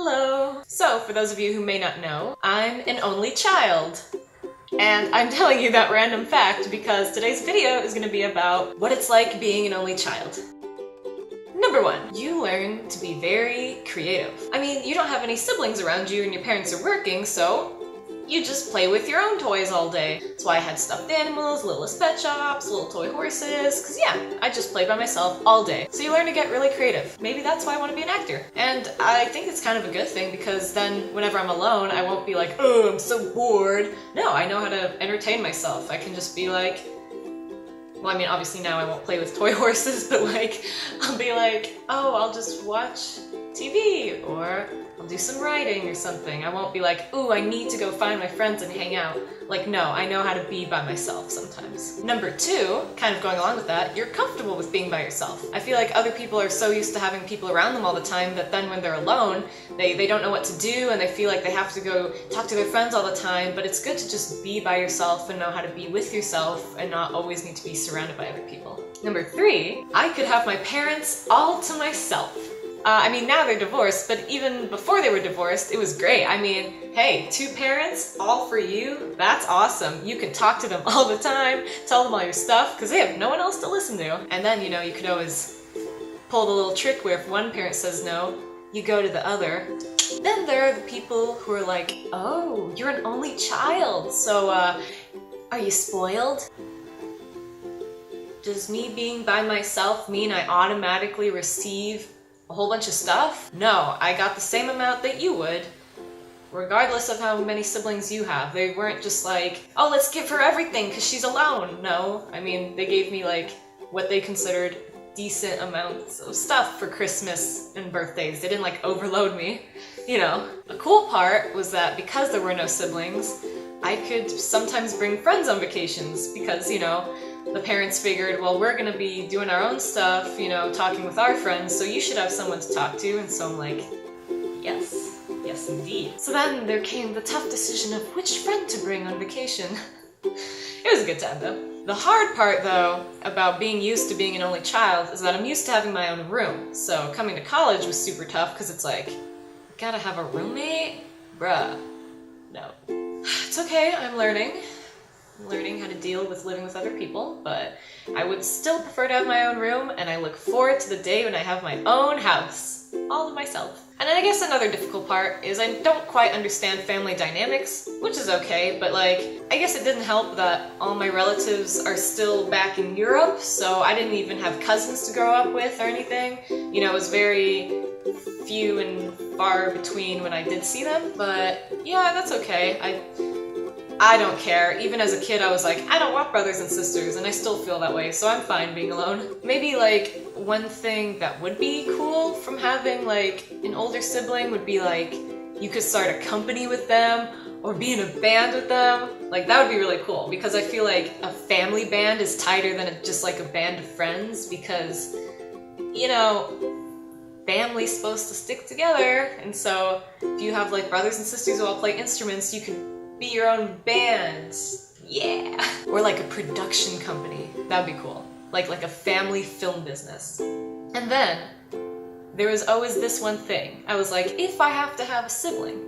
Hello! So, for those of you who may not know, I'm an only child. And I'm telling you that random fact because today's video is going to be about what it's like being an only child. Number one, you learn to be very creative. I mean, you don't have any siblings around you and your parents are working, so you just play with your own toys all day. That's why I had stuffed animals, Littlest Pet Shops, little toy horses, cause yeah, I just played by myself all day. So you learn to get really creative. Maybe that's why I want to be an actor. And I think it's kind of a good thing because then whenever I'm alone, I won't be like, oh, I'm so bored. No, I know how to entertain myself. I can just be like, well, I mean, obviously now I won't play with toy horses, but like, I'll be like, oh, I'll just watch TV, or I'll do some writing or something. I won't be like, ooh, I need to go find my friends and hang out. Like, no, I know how to be by myself sometimes. Number two, kind of going along with that, you're comfortable with being by yourself. I feel like other people are so used to having people around them all the time that then when they're alone, they don't know what to do and they feel like they have to go talk to their friends all the time, but it's good to just be by yourself and know how to be with yourself and not always need to be surrounded by other people. Number three, I could have my parents all to myself. I mean, now they're divorced, but even before they were divorced, it was great. I mean, hey, two parents, all for you, that's awesome. You can talk to them all the time, tell them all your stuff, because they have no one else to listen to. And then, you know, you could always pull the little trick where if one parent says no, you go to the other. Then there are the people who are like, oh, you're an only child, so, are you spoiled? Does me being by myself mean I automatically receive a whole bunch of stuff? No, I got the same amount that you would, regardless of how many siblings you have. They weren't just like, oh, let's give her everything because she's alone. No, I mean, they gave me like what they considered decent amounts of stuff for Christmas and birthdays. They didn't like overload me, you know. The cool part was that because there were no siblings, I could sometimes bring friends on vacations because, you know, the parents figured, well, we're gonna be doing our own stuff, you know, talking with our friends, so you should have someone to talk to. And so I'm like, yes, yes indeed. So then there came the tough decision of which friend to bring on vacation. It was a good time though. The hard part though, about being used to being an only child, is that I'm used to having my own room. So coming to college was super tough because it's like, gotta have a roommate? Bruh, no. It's okay, I'm learning how to deal with living with other people, but I would still prefer to have my own room, and I look forward to the day when I have my own house, all of myself. And then I guess another difficult part is I don't quite understand family dynamics, which is okay, but like, I guess it didn't help that all my relatives are still back in Europe, so I didn't even have cousins to grow up with or anything. You know, it was very few and far between when I did see them, but yeah, that's okay. I don't care. Even as a kid, I was like, I don't want brothers and sisters, and I still feel that way, so I'm fine being alone. Maybe, like, one thing that would be cool from having, like, an older sibling would be, like, you could start a company with them, or be in a band with them. Like, that would be really cool, because I feel like a family band is tighter than just, like, a band of friends, because, you know, family's supposed to stick together, and so if you have, like, brothers and sisters who all play instruments, you can be your own band, yeah. Or like a production company, that would be cool. Like a family film business. And then, there was always this one thing. I was like, if I have to have a sibling,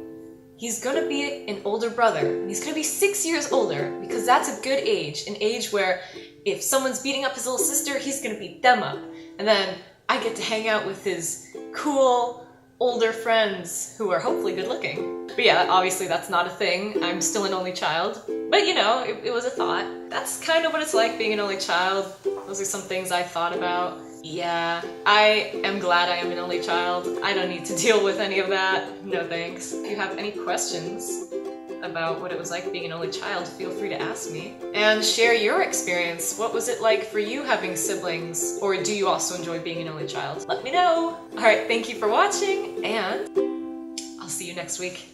he's gonna be an older brother, and he's gonna be 6 years older, because that's a good age, an age where if someone's beating up his little sister, he's gonna beat them up. And then I get to hang out with his cool, older friends who are hopefully good looking. But yeah, obviously that's not a thing. I'm still an only child. But you know, it was a thought. That's kind of what it's like being an only child. Those are some things I thought about. Yeah, I am glad I am an only child. I don't need to deal with any of that. No thanks. If you have any questions about what it was like being an only child, feel free to ask me. And share your experience. What was it like for you having siblings? Or do you also enjoy being an only child? Let me know! Alright, thank you for watching, and I'll see you next week.